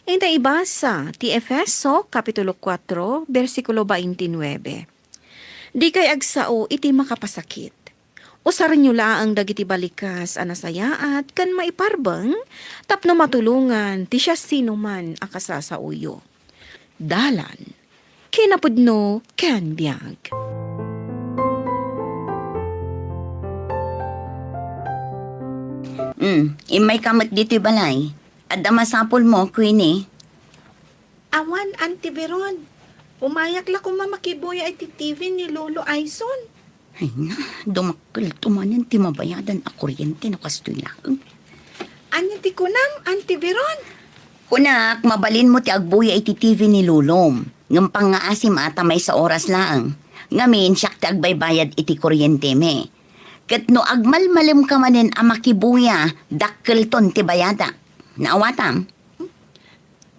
Ita ibasa ti Efeso Kapitulo 4, versikulo 29. Di kay agsao iti makapasakit. Usar nyo laang dagiti balikas anasayaat kan maiparbeng tapno matulungan ti siya sino man akasasauyo. Dalan, kinapudno ken biag. Imay kamat dito balay. Adda masapol mo, Queenie. Awan, Auntie Veron. Umayak la ko mamakiboy ay ti TV ni Lolo Aison. Ay na, dumakkel tumanan ti mabayadan a kuryente na kastoy lang. Anya ti kunam, Auntie Veron? Kunak, mabalin mo ti agbuya iti TV ni Lulom. Ngam pangaasim ata may sa oras lang. Ngamin, siyak ti agbaybayad iti kuryente me. Kat no agmalmalim ka manin a makibuya, dakkel ton ti bayada. Naawatam?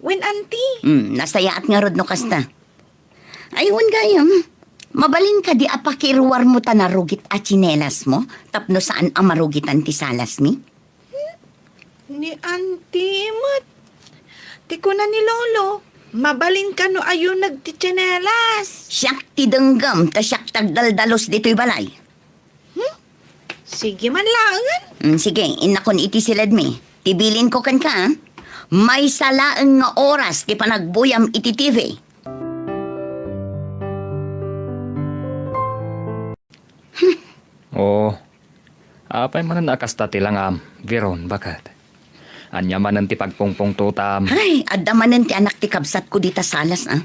When, Auntie? Nasayaat nga rod no kasta. Ayun gayam, mabalin ka di apakiruwar mo ta narugit a tsinelas mo, tapno saan ang marugitan ti salas mi? Ni Auntie Mat. Ti kunan ni Lolo. Mabalin ka no ayun nagtitsinelas. Siyak ti denggam, ta siyak tagdaldalos dito'y balay. Sige man laangan. Sige, inakon iti silad mi. Tibilin ko kan ka, ah. May salaang nga oras ti panagbuyam iti TV. Apay manan akasta ti langam, Veron, bakat. Anya manan ti pagpungpong tutam. Ay, adda manen ti anak ti kabsat ko dita salas, ah.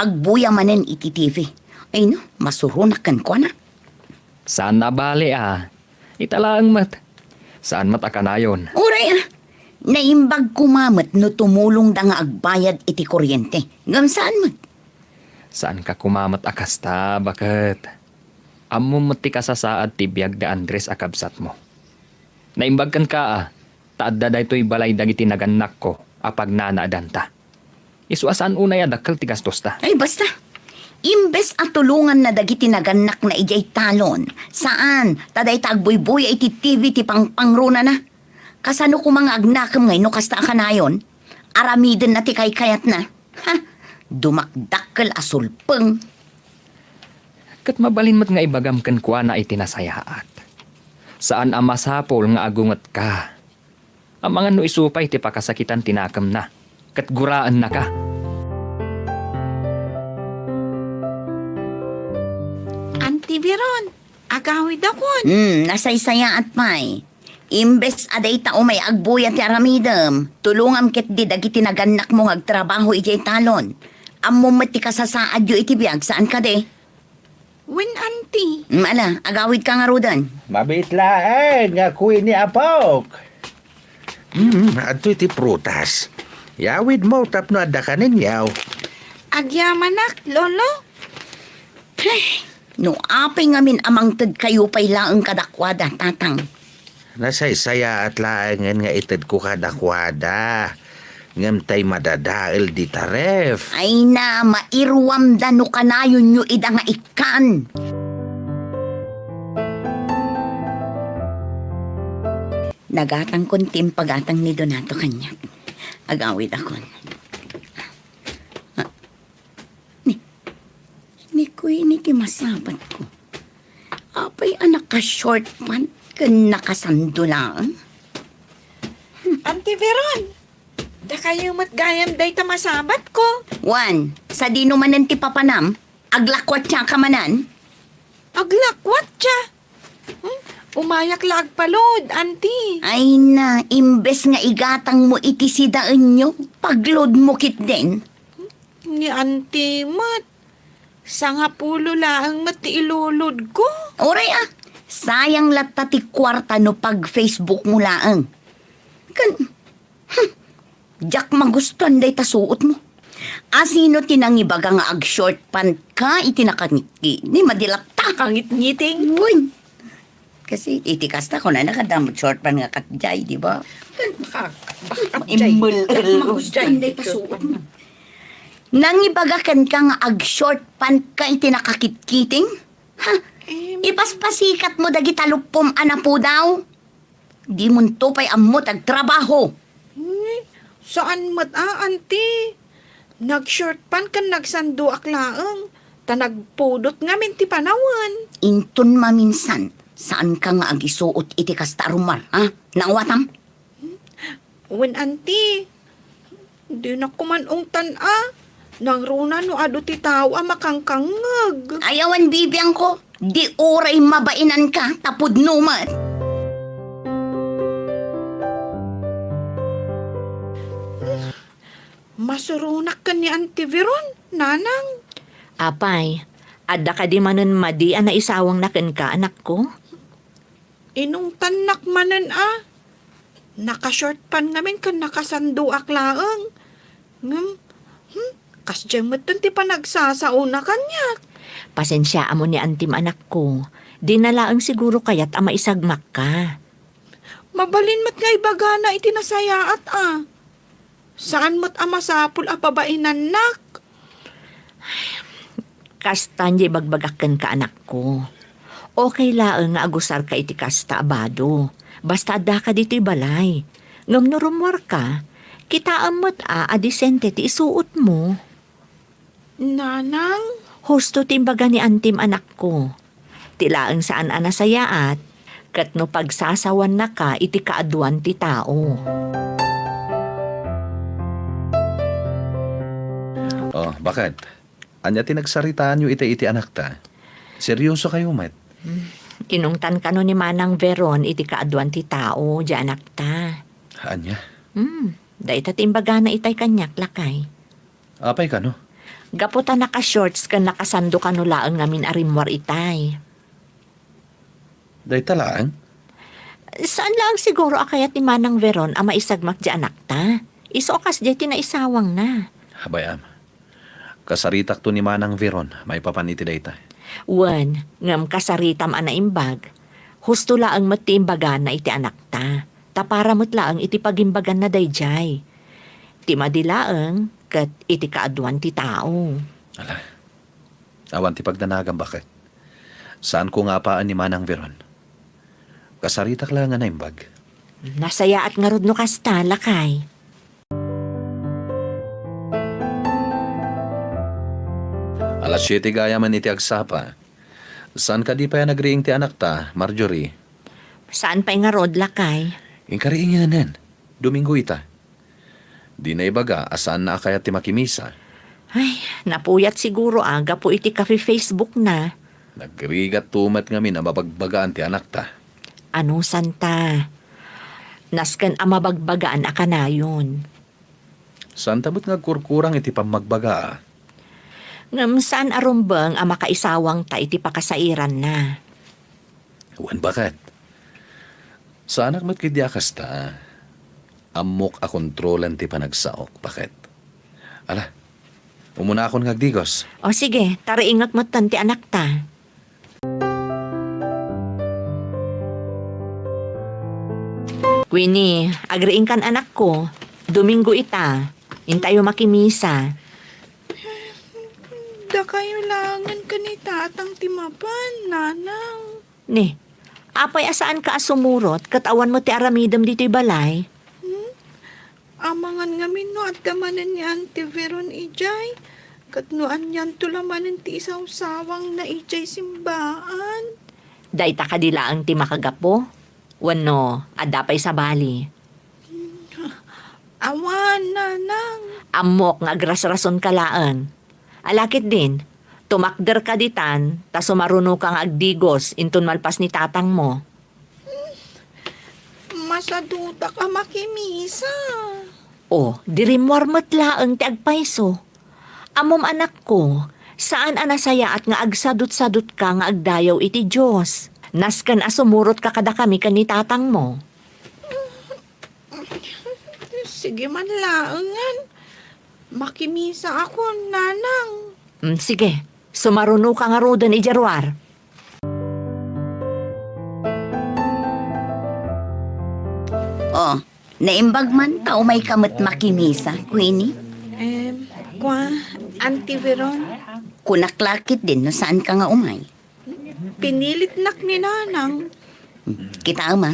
Agbuya manen iti TV. Ay no, masurunak kan ko na. Saan nabali Italaang mat. Saan mat akanayon? Uray, ah. Naimbag kumamat no tumulong da nga agbayad iti kuryente. Ngam saan mo? Saan ka kumamat akasta, bakat? Amo mati ka sa saad ti biag da Andres akabsat mo. Naimbag kan ka taadda daytoy balay dagiti naganak ko apag nanaadanta. Isuasan unay adakkel ti gastos ta. Ay, basta. Imbes at tulungan na dagiti naganak na ijay talon. Saan? Taday tagbuybuy ay ti TV ti pangpangruna na. Kasano ko mga agnakam ngay no kasta akanayon? Aramiden na ti kayat na. Ha? Dumakdakkel asulpeng. Kat mabalin mat nga ibagam kan kwa na itinasayaat. Saan ang masapol nga agungat ka? Ang mga no isupay ti pakasakitan tinakam na. Kat guraan na ka. Auntie Veron, agawid akon. Nasaysaya at may. Imbes aday tao may agbuya ti aramidem. Tulungam ket di dagiti naganak mo agtrabaho ijay talon. Ammo mati ka sa saad yu iti biag saan ka de? When, Auntie? Ala, agawid ka nga rudan. Mabitlaeng nga Queenie Apok. Ato iti prutas. Yawid mo tapno adda ka ninyaw. Agyamanak, Lolo? No apay ngamin amang ted kayo pay laeng kadakwada, tatang. Nasaysaya at laangan nga ited ko kadakwada. Ngam tay madadael di taref. Ay na, mairwam da no kanayon nyo ida nga ikan. Nagatang kontim pagatang ni Donato kanya. Agawid ako. Ni Queenie ti masabat ko. Apay anak ka short pant kan nakasando lang. Auntie Veron, da kayo matgayam day tamasabat ko. Juan, sa dino manan ti papanam, aglakwat siya ka manan. Aglakwat siya. Umayak la agpalod, Auntie. Ay na, imbes nga igatang mo iti sidaan nyo, paglod mo kit din. Ni Auntie Mat. Sangapulo laang mati ilulod ko. Oray sayang lata ti kwarta no pag Facebook mo laang. Jack magustuhan day tasuot mo. Asino tinangibaga nga ag short pant ka iti nakangiti. Ni madilakta kangit-ngiting. Uy. Kasi itikasta ko na nakadamot short pant nga katjay, di ba? Magustuhan day tasuot mo. Nangibagakan ka nga ag short pant ka iti nakakitkiting? Ha? Ipaspasikat mo dagi talupom anapo daw? Di mo to pay amot ag trabaho. Saan mat auntie? Nag-short pan kan nagsando aklaang. Ta nagpudot nga min ti panawan. Inton maminsan, saan ka nga agisuot iti kasta rumar, ha? Nangwatam? Wen auntie, di na kumanong tan-a. Nang runa no ado ti tao makangkangag. Ayawan bibiyang ko, di oray mabainan ka, tapod numat. Masurunak ka ni Auntie Veron, nanang. Apay, adda ka di manon madi na isawang naken ka, anak ko? Inong tanak manan Nakashort pan ngamin kan nakasando aklaang. Kasdyang matan ti panagsasauna kanya. Pasensya mo ni antim anak ko. Di na laang siguro kayat ama isagmak ka. Mabalin mat nga ibagana iti nasayaat Saan mat amasapul apabainan nak? Kastan di bagbagakan ka anak ko. Okay laang nga agusar ka iti kasta abado. Basta adda ka dito'y balay. Ngam norumwar ka, kita amot adisente ti isuot mo. Nanang? Husto timbaga ni antim anak ko. Tilaang saan anasayaat, kat no pagsasawan na ka iti kaaduan ti tao. Oh, bakit? Anya tinagsaritaan nyo iti anak ta? Seryoso kayo, met? Inungtan ka no ni Manang Veron iti kaaduan ti tao, di anak ta. Anya? Dahil tatimbaga na itay kanyak lakay. Apay ka, no? Gaputa naka-shorts kan nakasando ka no laang ngamin arimwar itay. Day talaan? Saan lang siguro akayat ni Manang Veron ang maisagmak di anak ta? Isokas di tinaisawang na. Habayam. Kasaritak to ni Manang Veron, may papaniti day ta. Wan, ngam kasaritam ana imbag. Husto laang matimbagan na iti anak ta. Tapara mo't laang iti pagimbagan na dayjay. Ti madilaang kat iti kaaduan ti tao. Ala. Awan ti pagdanagan bakit? Saan ko nga paan ni Manang Veron? Kasaritak lang nga na imbag. Nasaya at nga no kasta, lakay. Alas 7 gaya man iti agsapa. Saan ka di pa yan nagriing ti anak ta, Marjorie? Saan pa'y nga rod, lakay? Ingkariingin na nen. Domingo ita. Di na ibaga, asaan na akayat ti makimisa. Ay, napuyat siguro aga po iti cafe Facebook na. Nagrigat tumat nga na mabagbagaan ti anak ta. Ano, Santa? Nasken ang mabagbagaan aka na yun. Saan tamot nga kurkurang iti pamagbaga? Ngam saan arumbang ang makaisawang ta iti pakasairan na. Wan bakit? Saan akmat kidyakas ta? Amok a kontrolan ti panagsaok. Bakit? Ala, umuna akong ngagdigos. O sige, tariingat mo ti anak ta. Queenie, agriing kan anak ko. Domingo ita. Intayo makimisa. Da kayo langan ka ni tatang timapan, nanang. Ni, apay asaan ka asumurot, katawan mo ti aramidam dito'y balay? Amangan ngamin no at kamanan ni Auntie Veron ijay. Katnuan yan tulamanan ti isaw sawang na ijay simbaan. Day ta kadila ang ti makagapo? Wano, adapay sa bali. Awan, nanang. Amok nga agras-rason kalaan. Alakit din, tumakder ka ditan, ta sumaruno kang agdigos intun malpas ni tatang mo. Masaduta ka makimisa. O, dirimwar matlaang ti agpaiso. Amom anak ko, saan anasaya at nga agsadot-sadot ka nga agdayaw iti Diyos? Naskan asumurot ka kada kami kan ni tatang mo. Sige man laangan. Makimisa ako, nanang. Sige, sumaruno ka nga rodan ijarwar. Oh, naimbag man tao may kamot makimisa, Queenie. Auntie Veron, Kunaklakit din no saan ka nga umay. pinilit nak ni nanang. Kita ama,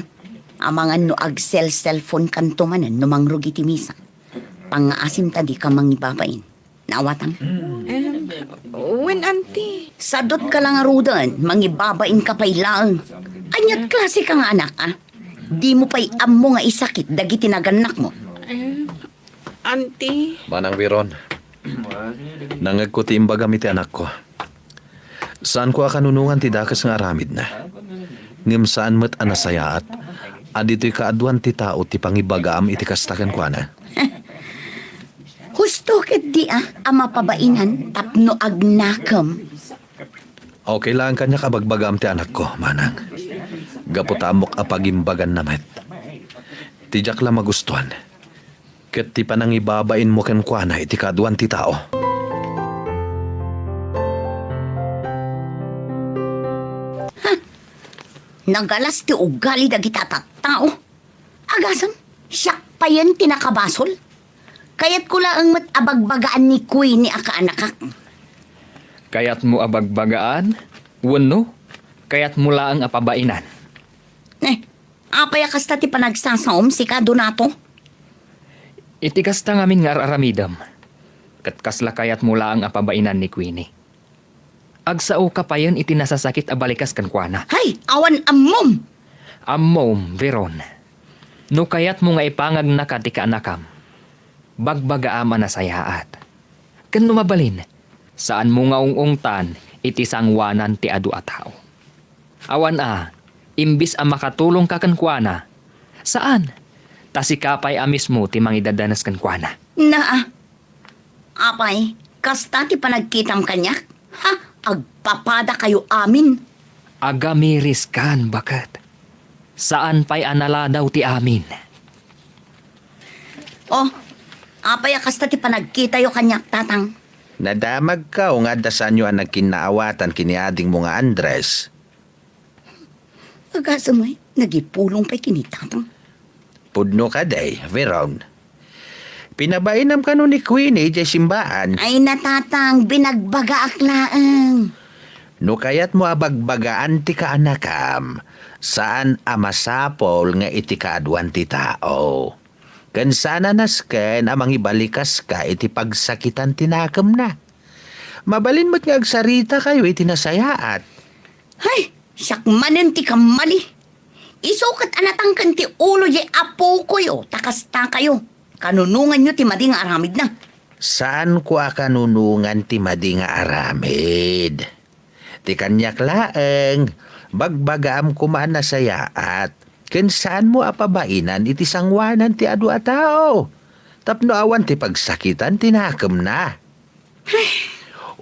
amangan no ag cellphone kanto manan no mangrugi ti misa. Pangaasim tadi ka mangibabain. Naawatan. When auntie? Sadot ka lang arudan, mangibabain ka pa'y laang. Anyat klase ka nga anak, ah? Di mo pa'y ammo nga isakit, dagiti naganak mo. Auntie? Manang Viron, nangagkuti imbaga mi ti anak ko. Saan ko akanunungan ti dakas nga aramid na? Ngem saan met anasayaat, adito'y kaadwan ti tao ti pangibagaam iti kastakan ko na. Husto ket di ama pabainan, tapno agnakam. Okay lang kanya kabagbagam ti anak ko, manang. Gaputamok apagimbagan namet. Tijak lang magustuhan. Ket ti panangibabain mo ken kuana iti kaadwan ti tao. Nagalas ti ugali dagita tao. Agasam, siyak pa yan tinakabasol. Kaya't ko lang mat abagbagaan ni Kuy ni akaanakak. Kayat mo abagbagaan? Wano? Kayat mo laang apabainan? Apaya kasta ti panagsasaom si Donato. Iti kasta ngamin nga aramidam. Kat kasla kayat mo laang apabainan ni Queenie. Agsao ka pa yan iti nasasakit abalikas kan kuana. Hay, awan ammom! Ammom, Veron. No kayat mo nga ipangag na ka ti kaanakam. Bagbagaama na sayaat. Kan mabalin, saan mo nga ungungtan iti sangwanan ti adu at tao. Awan imbis ang makatulong ka kan kuana. Saan? Tasikapay mismo ti mangidadanas kan kuana. Apay, kasta ti panagkitam kanya? Ha, agpapada kayo amin. Agamiris kan bakat. Saan pa'y anala daw ti amin? Oh, apay kasta ti panagkita yo kanyak tatang. Nadamag ka o nga dasan nyo ang nagkinaawatan kiniading mo nga Andres. Agasa mo nagipulong pa'y kinitatang. Pudno ka day, Veron. Pinabainam ka no ni Queenie di simbaan. Ay natatang, binagbaga aklaang. No kayat mo abagbagaan ti kaanakam, saan amasapol nga iti kaadwan ti tao. Kan sana nasken amang ibalikas ka iti pagsakitan tinakam na. Mabalin mo't nga agsarita kayo iti nasayaat. Hay, sakmanen ti kamali. Isukat anatangkan ti ulo di apo ko yo, takasta kayo. Kanunungan nyo ti madi nga aramid na. Saan ko akanunungan ti madi nga aramid? Ti kanyak laeng, bagbagaam kumaan na sayaat. Ken saan mo apabainan iti sangwanan ti adu a tao? Tapno awan ti pagsakitan tinakam na.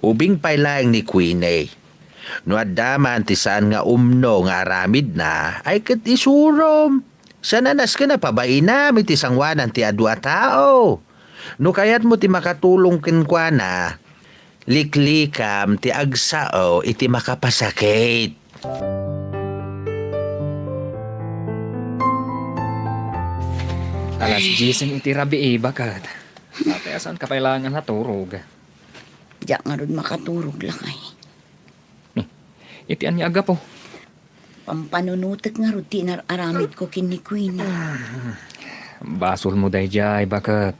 Ubing pailaeng ni Queenie. No adaman ti saan nga umno nga aramid na, ay ket isurom. Sananas ka na pabainam iti sangwanan ti adu a tao. No kayat mo ti makatulong kenkwana, liklikam ti agsao iti makapasakit. Alas 10 iti rabi bakat. Saan ka kailangan naturog? Diyak nga rin makaturog lakay. Iti anya aga po. Pampanunutek nga rin tinararamid ko kini Queenie. Basol mo day jay bakat.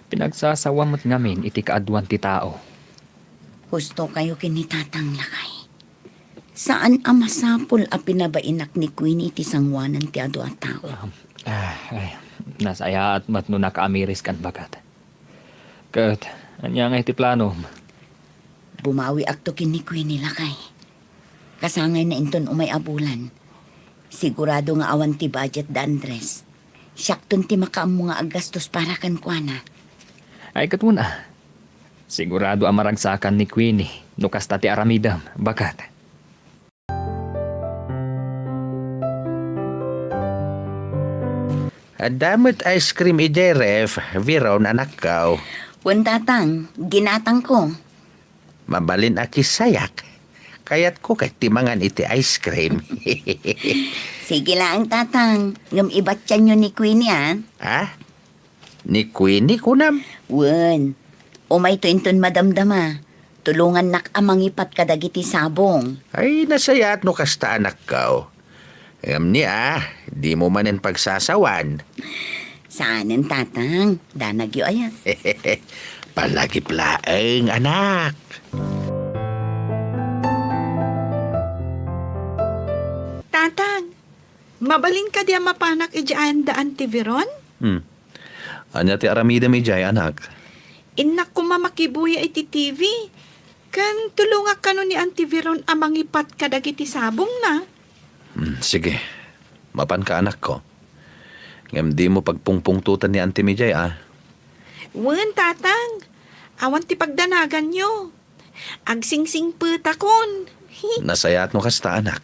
Pinagsasawamot ngamin iti kaadwan ti tao. Gusto kayo kini tatang lakay. Saan amasapol a pinabainak ni Queenie iti sangwanan ti adu at tao? Nasaya at matno nakaamiris kan bakat. Kat, anya nga iti plano. Bumawi akto kini Queenie lakay. Kasangay na inton umay abulan. Sigurado nga awan ti budget da Andres. Siyakton ti makaam mo nga agastos para kan kuana. Ay katuna. Sigurado amaragsakan ni Queenie no kasta ti aramidam bakat. Adamot ice cream ijay ref, Veron anak kao. Wan tatang, ginatang ko. Mabalin aki sayak. Kayat ko kay timangan iti ice cream. Sige lang tatang, ngam ibatyan nyo ni Queenie Ha? Ni Queenie kunam? Wan, umay to inton madamdama. Tulungan nak amang ipat kadagiti sabong. Ay, nasayat no kasta anak kao. Di mo manen pagsasawan. Saanen tatang? Danagyo ayan. Palagi plaeng, anak. Tatang, mabalin ka diya mapanak ijaan daan ti Veron? Anya ti aramidem ijay anak. Inak ko mamakibuya iti TV. Kan tulungak kano ni Auntie Veron amang ipat kadagiti sabong na. Sige, mapan ka anak ko. Ngam di mo pagpungpungtutan ni Auntie Mijay Wen, tatang. Awan ti pagdanagan nyo. Agsingsing putakon. Nasayat mo kasta anak.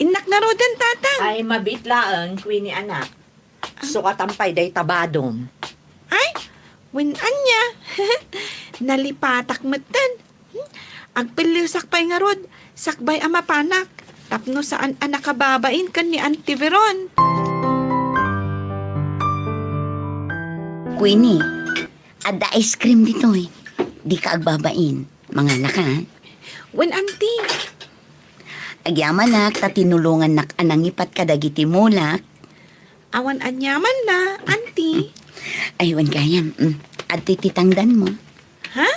Inak na rodan, tatang. Ay, mabit laang, Queenie anak. Sukatampay day tabadom. Ay, wen anya. Nalipatak matan. Agpilisak pa'y nga rod. Sakbay ama panak. Tapno saan anak kababain kan ni Auntie Veron. Queenie, ada ice cream dito eh. Di ka agbabain. Mga anak ha? Wen, Auntie. Agyaman nak, tatinulungan nak anang ipat kadagiti mulak. Awan anyaman na, Auntie. Aywan gayam, at tititangdan mo. Ha?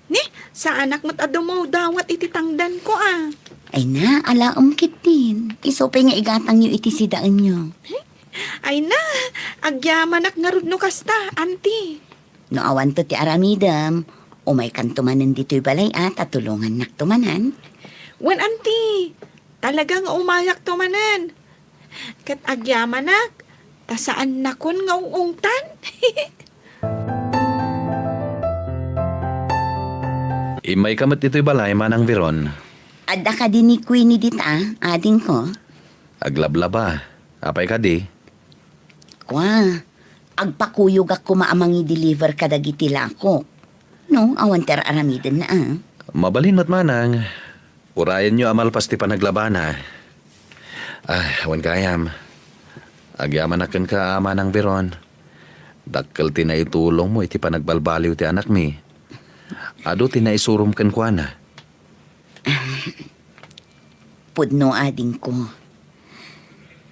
Ni, sa anak mo't adumaw dawat ititangdan ko ah. Ay na, alaom kitin. Isopay nga igatang yu iti sidaan nyo. Ay na, agyamanak nga rod no kasta, Auntie. No awan to ti aramidam, umay kan tumanan dito'y balay at tulungan nak tumanan. Wen, Auntie, talagang umayak tumanan. Kat agyamanak, tasaan nakon nga ungungtan. Imay kamat ito'y balay manang Veron. Adda ka din ni Queenie dita, ading ko. Aglablaba. Apay ka di. Kwa, agpakuyog ako maamang i-deliver kadagiti lako. No, awan ter aramidan na Mabalin mat manang. Urayan nyo amalpas ti panaglabana. Awan kayam. Agyaman akan ka manang Veron. Dakkel ti na itulong mo iti panagbalbaliw ti anak mi. Ado ti na isurum kan kwa na. Pudno ading ko.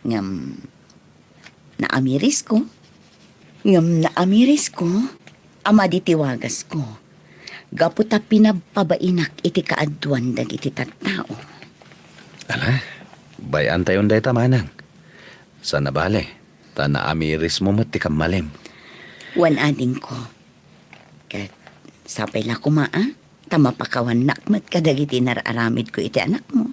Ngam, naamiris ko. Ama ditiwagas ko. Gaputa pinapabainak iti kaadwan dag iti tattao. Ala, bayan tayon day tamanang. Sa nabale, ta naamiris mo mat ti kamalim. Wan ading ko. Kat sapay la kumaa, tamapakawan nakmat kadagiti nararamid ko iti anak mo.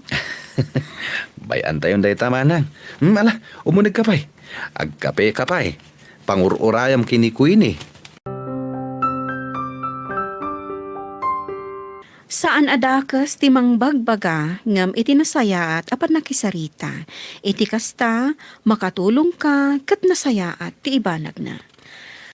Bayan tayon day tamanang. Ala, umunig ka pa'y. Agkape ka pa'y. Pangururayam kini Queenie. Saan adakas timang bagbaga ngam iti nasayaat apat nakisarita. Iti kasta makatulong ka kat nasayaat ti ibanag na.